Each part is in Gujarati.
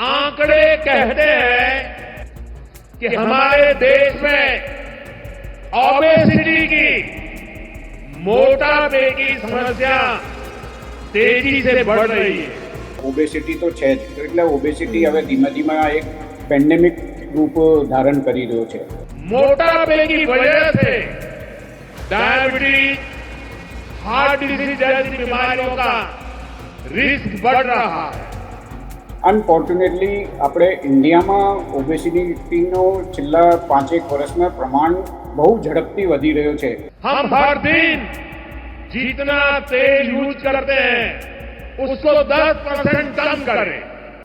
आंकड़े कहते हैं कि हमारे देश में ओबेसिटी की मोटापे की समस्या तेजी से बढ़ रही है। ઓબેસિટી તો છે જ, એટલે ઓબેસિટી હવે ધીમે ધીમે આ એક પેન્ડેમિક રૂપ ધારણ કરી રહ્યો છે. मोटापे की वजह से डायबिटीज, हार्ट डिजीज जैसी बीमारियों का रिस्क बढ़ रहा है. અનફોર્ચ્યુનેટલી આપણે ઇન્ડિયામાં ઓબેસિટીનો છેલ્લા 5-1 વર્ષમાં પ્રમાણ બહુ ઝડપથી વધી રહ્યો છે. हम हर दिन जितना तेल यूज करते हैं उसको 10% कम करें.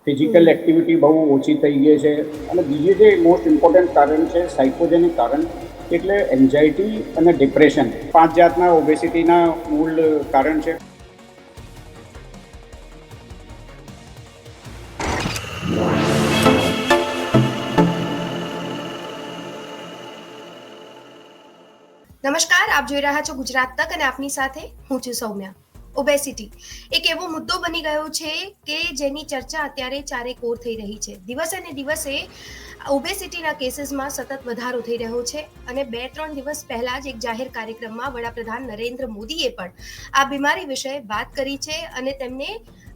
ફિઝિકલ એક્ટિવિટી બહુ ઓછી થઈ ગઈ છે. અને બીજું જે મોસ્ટ ઇમ્પોર્ટન્ટ કારણ છે સાયકોજેનિક કારણ, એટલે એન્ઝાયટી અને ડિપ્રેશન. 5 જાતના ઓબેસિટીના મૂળ કારણ છે. નમસ્કાર, આપ જોઈ રહ્યા છો ગુજરાત તક અને આપની સાથે હું છું સૌમ્યા. ઓબેસિટી એક એવો મુદ્દો બની ગયો છે કે જેની ચર્ચા અત્યારે ચારેકોર થઈ રહી છે. દિવસે ને દિવસે ઓબેસિટીના કેસીસમાં સતત વધારો થઈ રહ્યો છે અને 2-3 દિવસ પહેલા જ એક જાહેર કાર્યક્રમમાં વડાપ્રધાન નરેન્દ્ર મોદીએ પણ આ બીમારી વિશે વાત કરી છે અને તેમને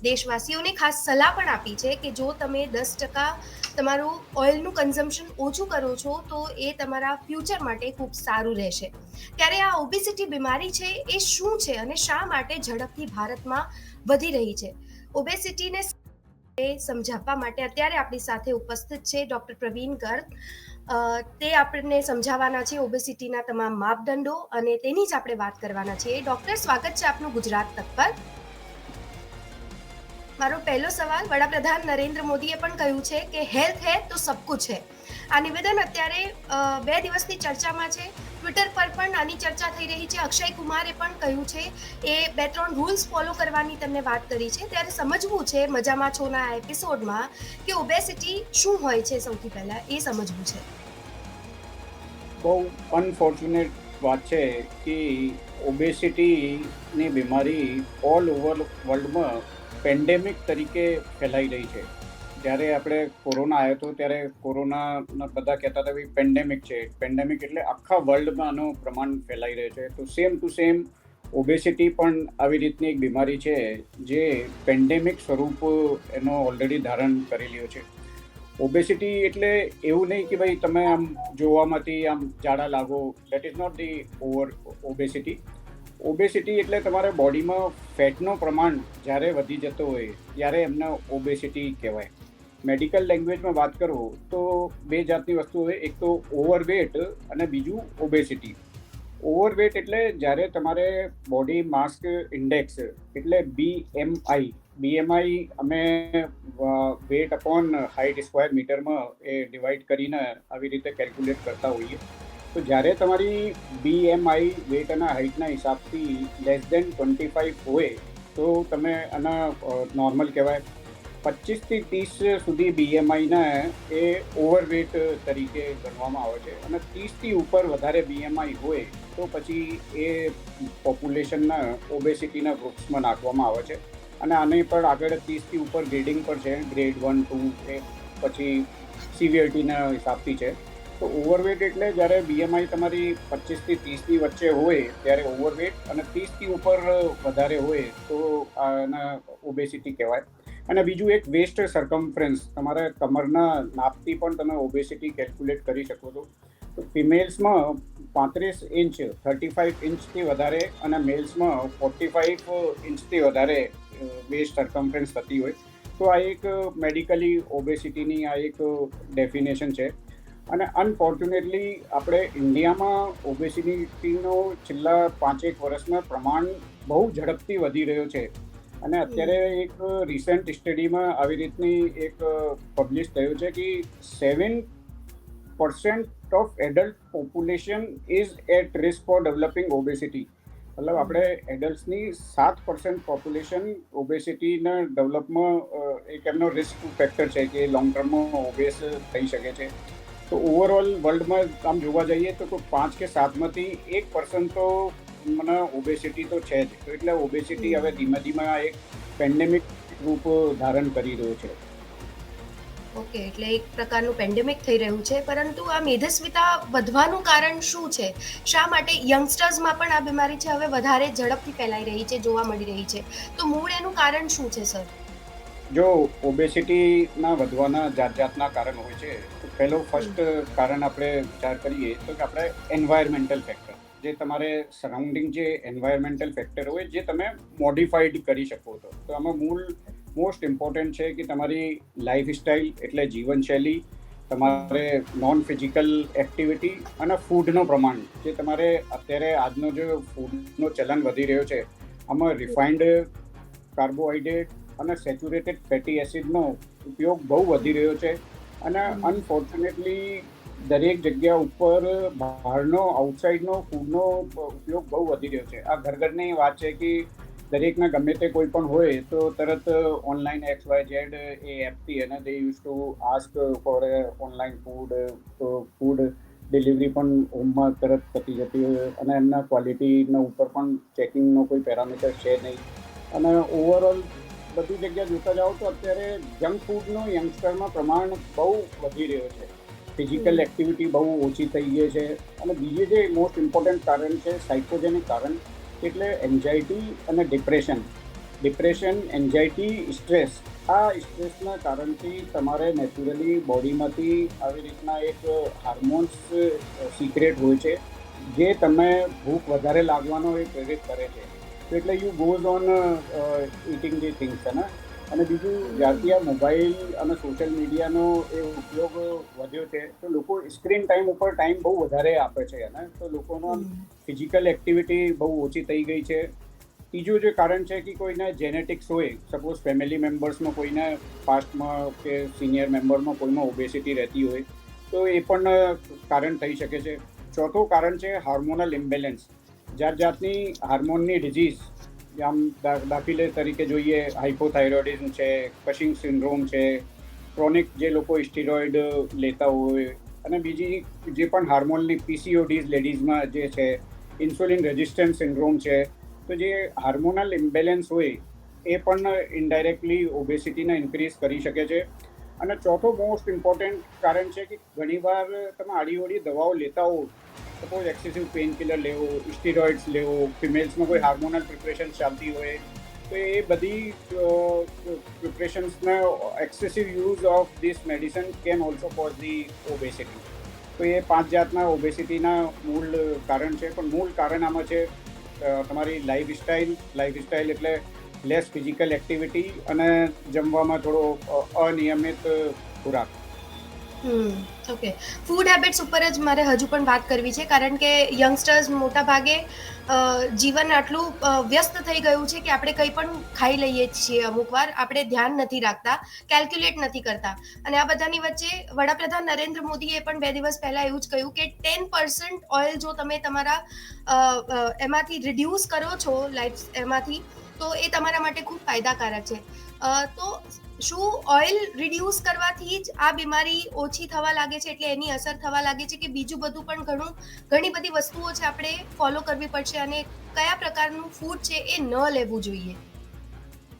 દેશવાસીઓને ખાસ સલાહ પણ આપી છે કે જો તમે 10% તમારું ઓઇલનું કન્ઝમ્પશન ઓછું કરો છો તો એ તમારા ફ્યુચર માટે ખૂબ સારું રહેશે. ત્યારે આ ઓબેસિટી બીમારી છે એ શું છે અને શા માટે ઝડપથી ભારતમાં વધી રહી છે? ઓબેસિટીને સમજાવવા માટે અત્યારે આપણી સાથે ઉપસ્થિત છે ડોક્ટર પ્રવીણ ગર્ગ. તે આપણને સમજાવવાના છે ઓબેસિટીના તમામ માપદંડો અને તેની જ આપણે વાત કરવાના છીએ. ડોક્ટર, સ્વાગત છે આપનું ગુજરાત તક પર. મારો પહેલો સવાલ, વડાપ્રધાન નરેન્દ્ર મોદીએ પણ કહ્યું છે કે હેલ્થ હે તો સબ કુછ હે. આ નિવેદન અત્યારે 2 દિવસની ચર્ચામાં છે. ટ્વિટર પર પણ આની ચર્ચા થઈ રહી છે. અક્ષય કુમારે પણ કહ્યું છે, એ 2-3 રૂલ્સ ફોલો કરવાની તેમને વાત કરી છે. ત્યારે સમજવું છે મજામાં છોના એપિસોડમાં કે ઓબેસિટી શું હોય છે. સૌથી પહેલા એ સમજવું છે. બહુ અનફોર્ચ્યુનેટ વાત છે કે ઓબેસિટીની બીમારી ઓલ ઓવર વર્લ્ડમાં પેન્ડેમિક તરીકે ફેલાઈ રહી છે. જ્યારે આપણે કોરોના આવ્યો હતો ત્યારે કોરોનાના બધા કહેતા હતા કે પેન્ડેમિક છે. પેન્ડેમિક એટલે આખા વર્લ્ડમાં આનું પ્રમાણ ફેલાઈ રહ્યું છે. તો સેમ ટુ સેમ ઓબેસિટી પણ આવી રીતની એક બીમારી છે જે પેન્ડેમિક સ્વરૂપ એનો ઓલરેડી ધારણ કરી લીધો છે. ઓબેસિટી એટલે એવું નહીં કે ભાઈ તમે આમ જોવામાંથી આમ જાડા લાગો, that is not the obesity. Obesity એટલે તમારા બોડીમાં ફેટનું પ્રમાણ જ્યારે વધી જતો હોય ત્યારે એમને ઓબેસિટી કહેવાય. મેડિકલ લેંગ્વેજમાં વાત કરું તો 2 જાતની વસ્તુ હોય, એક તો ઓવરવેટ અને બીજું ઓબેસિટી. ઓવરવેટ એટલે જ્યારે તમારે બોડી માસ ઇન્ડેક્સ એટલે BMI અમે વેટ અપોન હાઇટ સ્ક્વેર મીટરમાં એ ડિવાઈડ કરીને આવી રીતે કેલ્ક્યુલેટ કરતા હોઈએ. તો જ્યારે તમારી BMI વેટ અને હાઇટના હિસાબથી લેસ દેન 25 હોય તો તમે આના નોર્મલ કહેવાય. 25 થી 30 સુધી BMIને એ ઓવરવેટ તરીકે ગણવામાં આવે છે અને 30 થી ઉપર વધારે BMI હોય તો પછી એ પોપ્યુલેશનના ઓબેસિટીના ગ્રુપ્સમાં નાખવામાં આવે છે. અને આને પણ આગળ 30 થી ઉપર ગ્રેડિંગ પર છે, ગ્રેડ 1, 2 એ પછી સિવિયરિટીના હિસાબથી છે. તો ઓવરવેટ એટલે જ્યારે BMI તમારી 25 થી 30ની વચ્ચે હોય ત્યારે ઓવરવેટ, અને 30થી ઉપર વધારે હોય તો આના ઓબેસિટી કહેવાય. અને બીજું એક વેસ્ટ સર્કમફરન્સ, તમારા કમરના નાપથી પણ તમે ઓબેસિટી કેલ્ક્યુલેટ કરી શકો છો. તો ફિમેલ્સમાં 35 ઇંચ 35 ઇંચથી વધારે અને મેલ્સમાં 45 ઇંચથી વધારે વેસ્ટ સર્કમફરન્સ થતી હોય તો આ એક મેડિકલી ઓબેસિટીની આ એક ડેફિનેશન છે. અને અનફોર્ચ્યુનેટલી આપણે ઇન્ડિયામાં ઓબેસિટીનો છેલ્લા 5-1 વર્ષમાં પ્રમાણ બહુ ઝડપથી વધી રહ્યો છે. અને અત્યારે એક રિસન્ટ સ્ટડીમાં આવી રીતની એક પબ્લિશ થયું છે કે 7% of adult population is at risk for developing obesity. મતલબ આપણે એડલ્ટ્સની 7% પોપ્યુલેશન ઓબેસિટીના ડેવલપમાં એક એમનો રિસ્ક ફેક્ટર છે કે લોંગ ટર્મમાં ઓબેસ થઈ શકે છે. તો ઓવરઓલ વર્લ્ડમાં આમ જોવા જઈએ તો 5 કે 7માંથી 1% તો મને ઓબેસિટી તો છે જ. તો એટલે ઓબેસિટી હવે ધીમે ધીમે આ એક પેન્ડેમિક રૂપ ધારણ કરી રહ્યો છે. ઓકે, એટલે એક પ્રકારનું પેન્ડેમિક થઈ રહ્યું છે, પરંતુ આ મેદસ્વીતા વધવાનું કારણ શું છે? શા માટે યંગસ્ટર્સમાં પણ આ બીમારી છે હવે વધારે ઝડપથી ફેલાઈ રહી છે, જોવા મળી રહી છે? તો મૂળ એનું કારણ શું છે, સર? જો ઓબેસિટીના વધવાના જાતના કારણ હોય છે, તો પહેલો ફર્સ્ટ કારણ આપણે વિચાર કરીએ તો કે આપણે એન્વાયરમેન્ટલ ફેક્ટર, જે તમારે સરાઉન્ડિંગ જે એન્વાયરમેન્ટલ ફેક્ટર હોય જે તમે મોડિફાઈડ કરી શકો છો. તો આમાં મોસ્ટ ઇમ્પોર્ટન્ટ છે કે તમારી લાઈફસ્ટાઈલ એટલે જીવનશૈલી, તમારે નોન ફિઝિકલ એક્ટિવિટી અને ફૂડનો પ્રમાણ, જે તમારે અત્યારે આજનો જે ફૂડનો ચલન વધી રહ્યો છે આમાં રિફાઇન્ડ કાર્બોહાઈડ્રેટ અને સેચ્યુરેટેડ ફેટી એસિડનો ઉપયોગ બહુ વધી રહ્યો છે. અને અનફોર્ચ્યુનેટલી દરેક જગ્યા ઉપર બહારનો આઉટસાઇડનો ફૂડનો ઉપયોગ બહુ વધી રહ્યો છે. આ ઘરની વાત છે કે દરેકના ગમે તે કોઈ પણ હોય તો તરત ઓનલાઈન XYZ એ એપથી અને દે use to ask for online food. તો ફૂડ ડિલિવરી પણ હોમમાં તરત પતી જતી હોય અને એમના ક્વોલિટીના ઉપર પણ ચેકિંગનો કોઈ પેરામીટર છે નહીં. અને ઓવરઓલ બધી જગ્યા જોતા જાઓ તો અત્યારે જંક ફૂડનો યંગસ્ટરમાં પ્રમાણ બહુ વધી રહ્યો છે. ફિઝિકલ એક્ટિવિટી બહુ ઓછી થઈ ગઈ છે. અને બીજું જે મોસ્ટ ઇમ્પોર્ટન્ટ કારણ છે સાયકોજેનિક કારણ, એટલે એન્ઝાયટી અને ડિપ્રેશન, એન્ઝાયટી, સ્ટ્રેસ. આ સ્ટ્રેસના કારણથી તમારે નેચરલી બોડીમાંથી આવી રીતના એક હાર્મોન્સ સિક્રેટ હોય છે જે તમે ભૂખ વધારે લાગવાનો એ પ્રેરિત કરે છે. તો એટલે you goes on eating the things. અને બીજું, જ્યારથી આ મોબાઈલ અને સોશિયલ મીડિયાનો એ ઉપયોગ વધ્યો છે તો લોકો સ્ક્રીન ટાઈમ ઉપર ટાઈમ બહુ વધારે આપે છે. અને તો લોકોનો ફિઝિકલ એક્ટિવિટી બહુ ઓછી થઈ ગઈ છે. ત્રીજું જે કારણ છે કે કોઈને જેનેટિક્સ હોય, સપોઝ ફેમિલી મેમ્બર્સમાં કોઈને પાસ્ટમાં કે સિનિયર મેમ્બરમાં કોઈમાં ઓબેસિટી રહેતી હોય તો એ પણ કારણ થઈ શકે છે. ચોથું કારણ છે હાર્મોનલ ઇમ્બેલેન્સ. જાતની હાર્મોનની ડિઝીઝ, આમ દાખલે તરીકે જોઈએ હાઇપોથાઇરોઇડિઝમ છે, કશિંગ સિન્ડ્રોમ છે, ક્રોનિક જે લોકો સ્ટીરોઇડ લેતા હોય, અને બીજી જે પણ હાર્મોનની PCODs લેડીઝમાં જે છે, ઇન્સ્યુલિન રેઝિસ્ટન્ટ સિન્ડ્રોમ છે. તો જે હાર્મોનલ ઇમ્બેલેન્સ હોય એ પણ ઇનડાયરેક્ટલી ઓબેસિટીને ઇન્ક્રીઝ કરી શકે છે. અને ચોથું મોસ્ટ ઇમ્પોર્ટન્ટ કારણ છે કે ઘણીવાર તમે આડીઓડી દવાઓ લેતા હો, સપોઝ એક્સેસિવ પેઇન કિલર લેવો, સ્ટીરોઇડ્સ લેવો, ફિમેલ્સમાં કોઈ હાર્મોનલ પ્રિપરેશન ચાલતી હોય તો એ બધી પ્રિપરેશન્સના excessive use of this medicine can also cause the obesity. તો એ 5 જાતના ઓબેસિટીના મૂળ કારણ છે. પણ મૂળ કારણ આમાં છે તમારી લાઈફસ્ટાઈલ એટલે લેસ ફિઝિકલ એક્ટિવિટી અને જમવામાં થોડો અનિયમિત ખોરાક. ઓકે, ફૂડ હેબિટ્સ ઉપર જ મારે હજુ પણ વાત કરવી છે, કારણ કે યંગસ્ટર્સ મોટા ભાગે જીવન આટલું વ્યસ્ત થઈ ગયું છે કે આપણે કંઈ પણ ખાઈ લઈએ છીએ, અમુક વાર આપણે ધ્યાન નથી રાખતા, કેલ્ક્યુલેટ નથી કરતા. અને આ બધાની વચ્ચે વડાપ્રધાન નરેન્દ્ર મોદીએ પણ 2 દિવસ પહેલા એવું જ કહ્યું કે 10% ઓઇલ જો તમે તમારા એમાંથી રિડ્યુસ કરો છો એમાંથી, તો એ તમારા માટે ખૂબ ફાયદાકારક છે. તો શું ઓઇલ રિડ્યુસ કરવાથી જ આ બીમારી ઓછી થવા લાગે છે, એટલે એની અસર થવા લાગે છે, કે બીજું બધું પણ ઘણી બધી વસ્તુઓ છે આપણે ફોલો કરવી પડશે, અને કયા પ્રકારનું ફૂડ છે એ ન લેવું જોઈએ?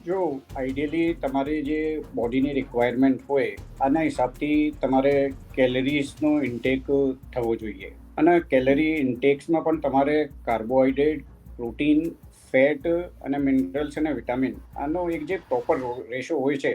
જો આઈડિયલી તમારી જે બોડીની રિક્વાયરમેન્ટ હોય આના હિસાબથી તમારે કેલરીઝનો ઇન્ટેક થવો જોઈએ. અને કેલરી ઇન્ટેક્સમાં પણ તમારે કાર્બોહાઈડ્રેટ, પ્રોટીન, ફેટ અને મિનરલ્સ અને વિટામિન, આનો એક જે પ્રોપર રેશો હોય છે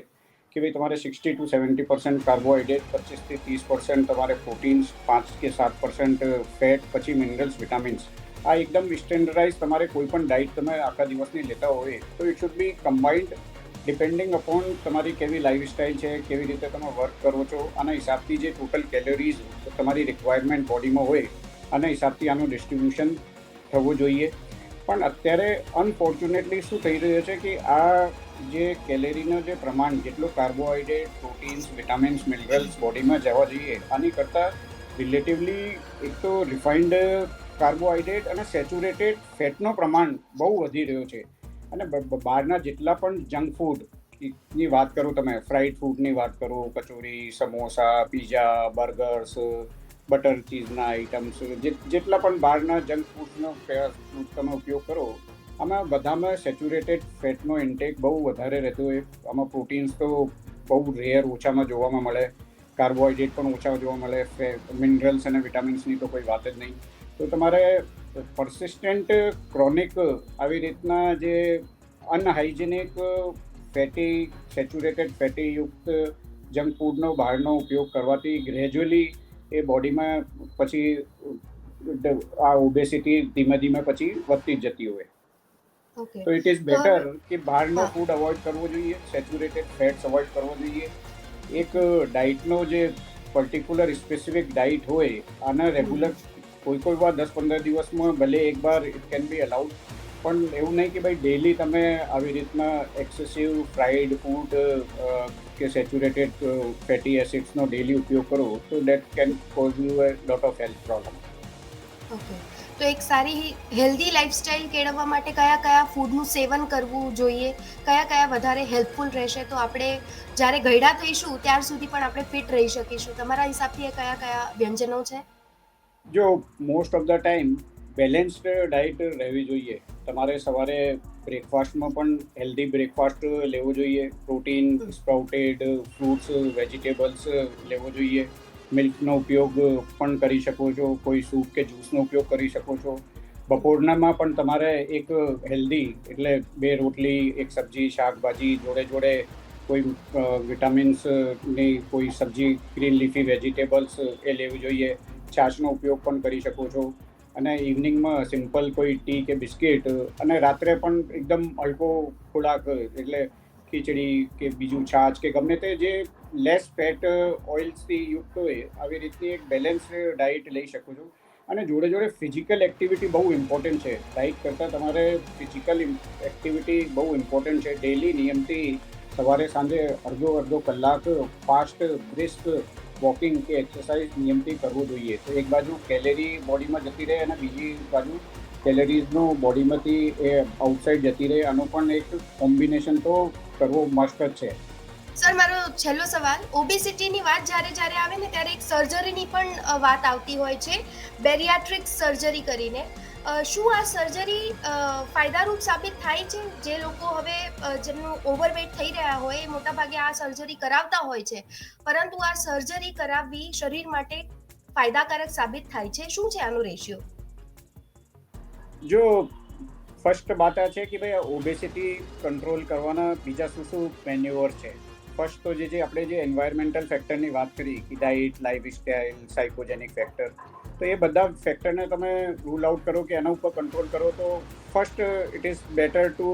કે ભાઈ તમારે 60 to 70% કાર્બોહાઈડ્રેટ, 25 થી 30% તમારે પ્રોટીન્સ, 5 કે 7% ફેટ, પછી મિનરલ્સ, વિટામિન્સ. આ એકદમ સ્ટેન્ડર્ડાઇઝ તમારે કોઈ પણ ડાયટ તમે આખા દિવસની લેતા હોય તો it should be combined depending upon તમારી કેવી લાઈફસ્ટાઈલ છે, કેવી રીતે તમે વર્ક કરો છો. આના હિસાબથી જે ટોટલ કેલરીઝ તમારી રિક્વાયરમેન્ટ બોડીમાં હોય આના હિસાબથી આનું ડિસ્ટ્રીબ્યુશન થવું જોઈએ. પણ અત્યારે અનફોર્ચ્યુનેટલી શું થઈ રહ્યું છે કે આ જે કેલેરીનો જે પ્રમાણ, જેટલું કાર્બોહાઈડ્રેટ, પ્રોટીન્સ, વિટામિન્સ, મિનરલ્સ બોડીમાં જવા જોઈએ આની કરતાં રિલેટિવલી એક તો રિફાઇન્ડ કાર્બોહાઈડ્રેટ અને સેચ્યુરેટેડ ફેટનો પ્રમાણ બહુ વધી રહ્યો છે. અને બહારના જેટલા પણ જંક ફૂડની વાત કરો, તમે ફ્રાઈડ ફૂડની વાત કરો, kachori, samosa, pizza, burgers, butter ચીઝના આઇટમ્સ, જેટલા પણ બહારના જંક ફૂડનો તમે ઉપયોગ કરો, આમાં બધામાં સેચ્યુરેટેડ ફેટનો ઇન્ટેક બહુ વધારે રહેતો હોય. આમાં પ્રોટીન્સ તો બહુ રેર ઓછામાં જોવામાં મળે, કાર્બોહાઈડ્રેટ પણ ઓછા જોવા મળે, મિનરલ્સ અને વિટામિન્સની તો કોઈ વાત જ નહીં. તો તમારે પરસિસ્ટન્ટ ક્રોનિક આવી રીતના જે અનહાઇજેનિક ફેટી સેચ્યુરેટેડ ફેટી યુક્ત જંક ફૂડનો બહારનો ઉપયોગ કરવાથી ગ્રેજ્યુઅલી એ બોડીમાં પછી આ ઓબેસિટી ધીમે ધીમે પછી વધતી જ જતી હોય. ઓકે. તો ઇટ ઇઝ બેટર કે બહારનો ફૂડ અવોઇડ કરવો જોઈએ, સેચ્યુરેટેડ ફેટ્સ અવોઇડ કરવો જોઈએ. એક ડાયટનો જે પર્ટિક્યુલર સ્પેસિફિક ડાયટ હોય, આના રેગ્યુલર કોઈ વાર 10-15 દિવસમાં ભલે એક વાર ઇટ કેન બી અલાઉડ, પણ એવું નહીં કે ભાઈ ડેલી તમે આવી રીતના એક્સેસિવ ફ્રાઈડ ફૂડ કે સેચ્યુરેટેડ ફેટી એસિડ્સનો ડેલી ઉપયોગ કરો તો that can cause you a lot of health problem. Okay. તો એક સારી હેલ્ધી લાઈફસ્ટાઈલ કેળવવા માટે કયા કયા ફૂડનું સેવન કરવું જોઈએ, કયા કયા વધારે હેલ્પફુલ રહેશે, તો આપણે જ્યારે ઘરડા થઈશું ત્યાર સુધી પણ આપણે ફિટ રહી શકીશું? તમારા હિસાબથી એ કયા કયા વ્યંજનો છે? જો most of the time balanced diet રહેવી જોઈએ. તમારે સવારે બ્રેકફાસ્ટમાં પણ હેલ્ધી બ્રેકફાસ્ટ લેવો જોઈએ, પ્રોટીન, સ્પ્રાઉટેડ ફ્રૂટ્સ, વેજીટેબલ્સ લેવો જોઈએ. મિલ્કનો ઉપયોગ પણ કરી શકો છો, કોઈ સૂપ કે જ્યુસનો ઉપયોગ કરી શકો છો. બપોરનામાં પણ તમારે એક હેલ્ધી એટલે 2 રોટલી, 1 સબ્જી, શાકભાજી જોડે જોડે કોઈ વિટામિન્સની કોઈ સબ્જી, ગ્રીન લીફી વેજીટેબલ્સ એ લેવી જોઈએ. છાશનો ઉપયોગ પણ કરી શકો છો. અને ઇવનિંગમાં સિમ્પલ કોઈ ટી કે બિસ્કિટ, અને રાત્રે પણ એકદમ હલકો ખોરાક એટલે ખીચડી કે બીજું છાશ કે ગમે તે જે લેસ ફેટ ઓઇલ્સથી યુક્ત હોય આવી રીતની એક બેલેન્સ ડાયટ લઈ શકો છો. અને જોડે જોડે ફિઝિકલ એક્ટિવિટી બહુ ઇમ્પોર્ટન્ટ છે. ડાયટ કરતાં તમારે ફિઝિકલ એક્ટિવિટી બહુ ઇમ્પોર્ટન્ટ છે. ડેલી નિયમથી સવારે સાંજે અડધો કલાક ફાસ્ટ બ્રિસ્ક વોકિંગ કે એક્સરસાઇઝ નિયમથી કરવો જોઈએ. તો એક બાજુ કેલેરી બોડીમાં જતી રહે અને બીજી બાજુ કેલેરીઝનો બોડીમાંથી એ આઉટસાઇડ જતી રહે. આનો પણ એક કોમ્બિનેશન તો કરવો મસ્ત જ છે. સર, મારો છેલ્લો સવાલ, ઓબેસિટીની વાત જ્યારે આવે ને ત્યારે એક સર્જરીની પણ વાત આવતી હોય છે, બેરિયાટ્રિક સર્જરી કરીને. શું આ સર્જરી ફાયદારૂપ સાબિત થાય છે? જે લોકો હવે જેમનું ઓવરવેટ થઈ રહ્યા હોય એ મોટાભાગે આ સર્જરી કરાવતા હોય છે, પરંતુ આ સર્જરી કરાવવી શરીર માટે ફાયદાકારક સાબિત થાય છે? શું છે આનો રેશિયો? જો ફર્સ્ટ વાત આ છે કે ભાઈ ઓબેસિટી કંટ્રોલ કરવાના બીજા શું મેન્યુઅર છે. ફર્સ્ટ તો જે આપણે જે એન્વાયરમેન્ટલ ફેક્ટરની વાત કરી કે ડાયટ, લાઇફસ્ટાઇલ, સાયકોજેનિક ફેક્ટર, તો એ બધા ફેક્ટરને તમે રૂલ આઉટ કરો કે એના ઉપર કંટ્રોલ કરો તો first it is better to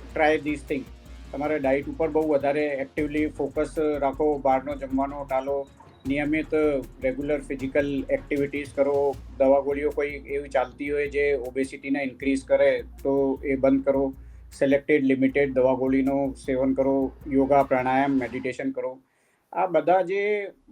try this thing. તમારે ડાયટ ઉપર બહુ વધારે એક્ટિવલી ફોકસ રાખો, બહારનો જમવાનો ટાળો, નિયમિત રેગ્યુલર ફિઝિકલ એક્ટિવિટીઝ કરો. દવા ગોળીઓ કોઈ એવી ચાલતી હોય જે ઓબેસિટીને ઇન્ક્રીઝ કરે તો એ બંધ કરો. સિલેક્ટેડ લિમિટેડ દવા ગોળીનું સેવન કરો. યોગા, પ્રાણાયામ, મેડિટેશન કરો. આ બધા જે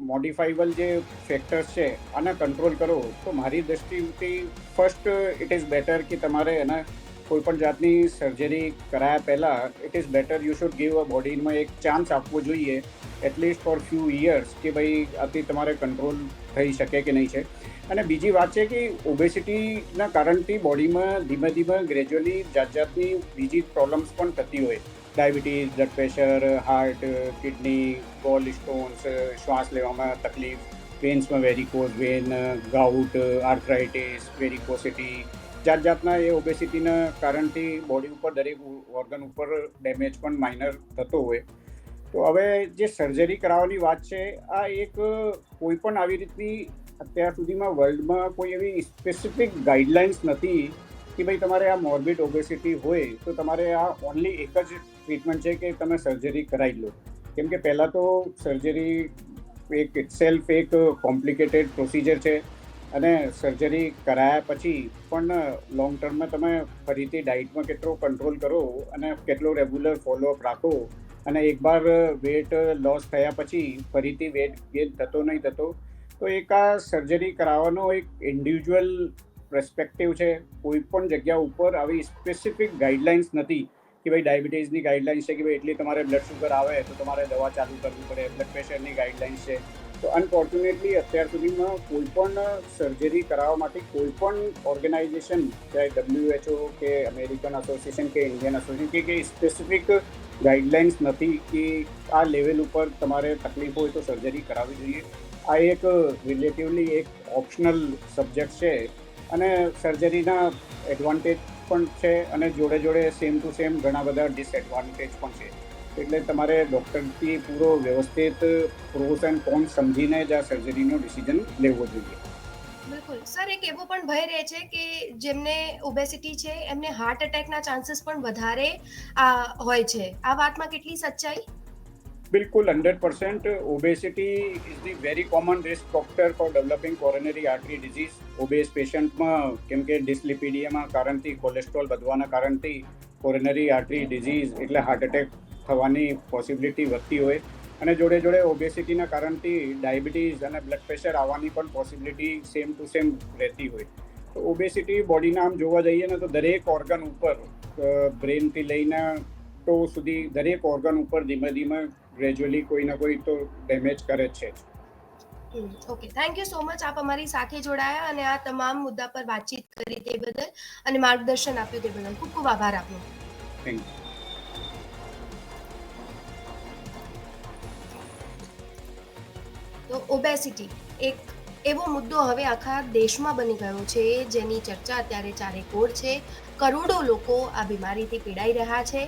મોડિફાઈબલ જે ફેક્ટર્સ છે આને કંટ્રોલ કરો તો મારી દૃષ્ટિથી ફર્સ્ટ ઇટ ઇઝ બેટર કે તમારે એના કોઈપણ જાતની સર્જરી કરાયા પહેલાં it is better you should give a બોડીમાં એક ચાન્સ આપવો જોઈએ એટલીસ્ટ ફોર ફ્યુ યર્સ કે ભાઈ આથી તમારે કંટ્રોલ થઈ શકે કે નહીં છે. અને બીજી વાત છે કે ઓબેસિટીના કારણથી બોડીમાં ધીમે ધીમે ગ્રેજ્યુઅલી જાતની બીજી પ્રોબ્લેમ્સ પણ થતી હોય. Diabetes, blood pressure, heart, kidney, goal stones, શ્વાસ લેવામાં તકલીફ, વેન્સમાં વેરિકોઝ વેન, ગાઉટ, આર્થરાઇટિસ, વેરિકોસિટી, જાતના એ ઓબેસિટીના કારણથી બોડી ઉપર દરેક ઓર્ગન ઉપર ડેમેજ પણ માઇનર થતો હોય. તો હવે જે સર્જરી કરાવવાની વાત છે આ એક કોઈ પણ આવી રીતની અત્યાર સુધીમાં વર્લ્ડમાં કોઈ એવી સ્પેસિફિક ગાઈડલાઇન્સ નથી કે ભાઈ તમારે આ મોર્બિડ ઓબેસિટી હોય તો તમારે આ ઓનલી એક જ ટ્રીટમેન્ટ છે કે તમે સર્જરી કરાવી લો. કેમ કે પહેલાં તો સર્જરી એક ઇટસેલ્ફ એક કોમ્પ્લિકેટેડ પ્રોસિજર છે અને સર્જરી કરાયા પછી પણ લોંગ ટર્મમાં તમે ફરીથી ડાયટમાં કેટલો કંટ્રોલ કરો અને કેટલો રેગ્યુલર ફોલોઅપ રાખો અને એકવાર વેટ લોસ થયા પછી ફરીથી વેટ ગેઇન થતો નહીં થતો, તો એક આ સર્જરી કરાવવાનો એક ઇન્ડિવિજ્યુઅલ પર્સપેક્ટિવ છે. કોઈ પણ જગ્યા ઉપર આવી સ્પેસિફિક ગાઈડલાઇન્સ નથી કે ભાઈ ડાયાબિટીસની ગાઈડલાઇન્સ છે કે ભાઈ એટલી તમારે બ્લડ શુગર આવે તો તમારે દવા ચાલુ કરવી પડે, બ્લડ પ્રેશરની ગાઈડલાઇન્સ છે. તો અનફોર્ચ્યુનેટલી અત્યાર સુધીમાં કોઈ પણ સર્જરી કરાવવા માટે કોઈ પણ ઓર્ગેનાઇઝેશન ચાહે WHO કે અમેરિકન એસોસિએશન કે ઇન્ડિયન એસોસિએશન કે સ્પેસિફિક ગાઈડલાઇન્સ નથી કે આ લેવલ ઉપર તમારે તકલીફ હોય તો સર્જરી કરાવવી જોઈએ. આ એક રિલેટિવલી એક ઓપ્શનલ સબ્જેક્ટ છે અને સર્જરીના એડવાન્ટેજ પણ છે અને જોડે જોડે સેમ ટુ સેમ ઘણા બધા ડિસએડવાન્ટેજ પણ છે. એટલે તમારે ડૉક્ટરથી પૂરો વ્યવસ્થિત પ્રોસ એન્ડ કોન્સ સમજીને જ આ સર્જરીનો ડિસિઝન લેવો જોઈએ. બિલકુલ સર, એક એવો પણ ભય રહે છે કે જેમને ઓબેસિટી છે એમને હાર્ટ એટેકના ચાન્સીસ પણ વધારે હોય છે. આ વાતમાં કેટલી સચ્ચાઈ? બિલકુલ 100%. Obesity is the very common risk factor for developing coronary artery disease. Obese પેશન્ટમાં કેમ કે ડિસલિપિડિયાના કારણથી કોલેસ્ટ્રોલ વધવાના કારણથી કોરોનરી આર્ટરી ડિઝીઝ એટલે હાર્ટ એટેક થવાની પોસિબિલિટી વધતી હોય અને જોડે જોડે ઓબેસિટીના કારણથી ડાયાબિટીસ અને બ્લડ પ્રેશર આવવાની પણ પોસિબિલિટી સેમ ટુ સેમ રહેતી હોય. તો ઓબેસિટી બોડીના આમ જોવા જઈએ ને તો દરેક ઓર્ગન ઉપર બ્રેનથી લઈને ટો સુધી દરેક ઓર્ગન ઉપર ધીમે ધીમે ગ્રેજ્યુઅલી કોઈ ના કોઈ તો ડેમેજ કરે છે જ. Okay, thank you so much. આપ અમારી સાથે જોડાયા અને આ તમામ મુદ્દા પર વાતચીત કરી તે બદલ અને માર્ગદર્શન આપ્યું તે બદલ ખૂબ ખૂબ આભાર આપનો. Thank you. તો ઓબેસિટી એક એવો મુદ્દો હવે આખા દેશમાં બની ગયો છે જેની ચર્ચા અત્યારે ચારેકોર છે. કરોડો લોકો આ બીમારીથી પીડાઈ રહ્યા છે,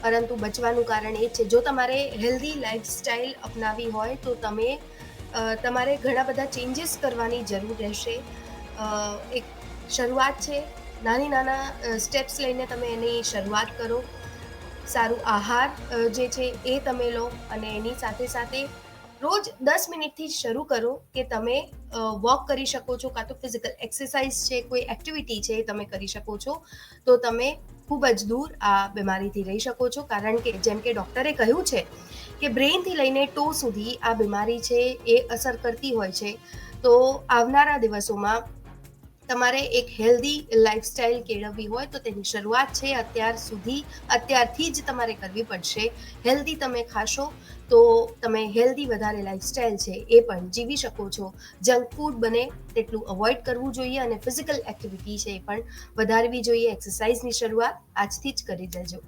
પરંતુ બચવાનું કારણ એ છે જો તમારે હેલ્ધી લાઈફસ્ટાઈલ અપનાવી હોય તો તમારે ઘણા બધા ચેન્જીસ કરવાની જરૂર રહેશે. એક શરૂઆત છે, નાના સ્ટેપ્સ લઈને તમે એની શરૂઆત કરો. સારું આહાર જે છે એ તમે લો અને એની સાથે સાથે રોજ 10 મિનિટથી શરૂ કરો કે તમે વોક કરી શકો છો, કાં તો ફિઝિકલ એક્સરસાઇઝ છે, કોઈ એક્ટિવિટી છે એ તમે કરી શકો છો, તો તમે ખૂબ જ દૂર આ બીમારીથી રહી શકો છો. કારણ કે જેમ કે ડૉક્ટરે કહ્યું છે કે બ્રેઇનથી લઈને ટો સુધી આ બીમારી છે એ અસર કરતી હોય છે. તો આવનારા દિવસોમાં તમારે એક હેલ્ધી લાઈફસ્ટાઈલ કેળવવી હોય તો તેની શરૂઆત છે અત્યારથી જ તમારે કરવી પડશે. હેલ્ધી તમે ખાશો તો તમે હેલ્ધી વધારે લાઈફસ્ટાઈલ છે એ પણ જીવી શકો છો. જંક ફૂડ બને તેટલું અવોઇડ કરવું જોઈએ અને ફિઝિકલ એક્ટિવિટી છે એ પણ વધારવી જોઈએ. એક્સરસાઇઝની શરૂઆત આજથી જ કરી દેજો.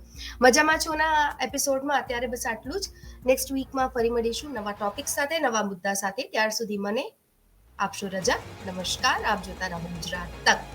મજામાં છોના એપિસોડમાં અત્યારે બસ આટલું જ. નેક્સ્ટ વીકમાં ફરી મળીશું નવા ટોપિક સાથે, નવા મુદ્દા સાથે. ત્યાર સુધી મને આપશો રજા. નમસ્કાર. આપ જોતા રહો ગુજરાત તક.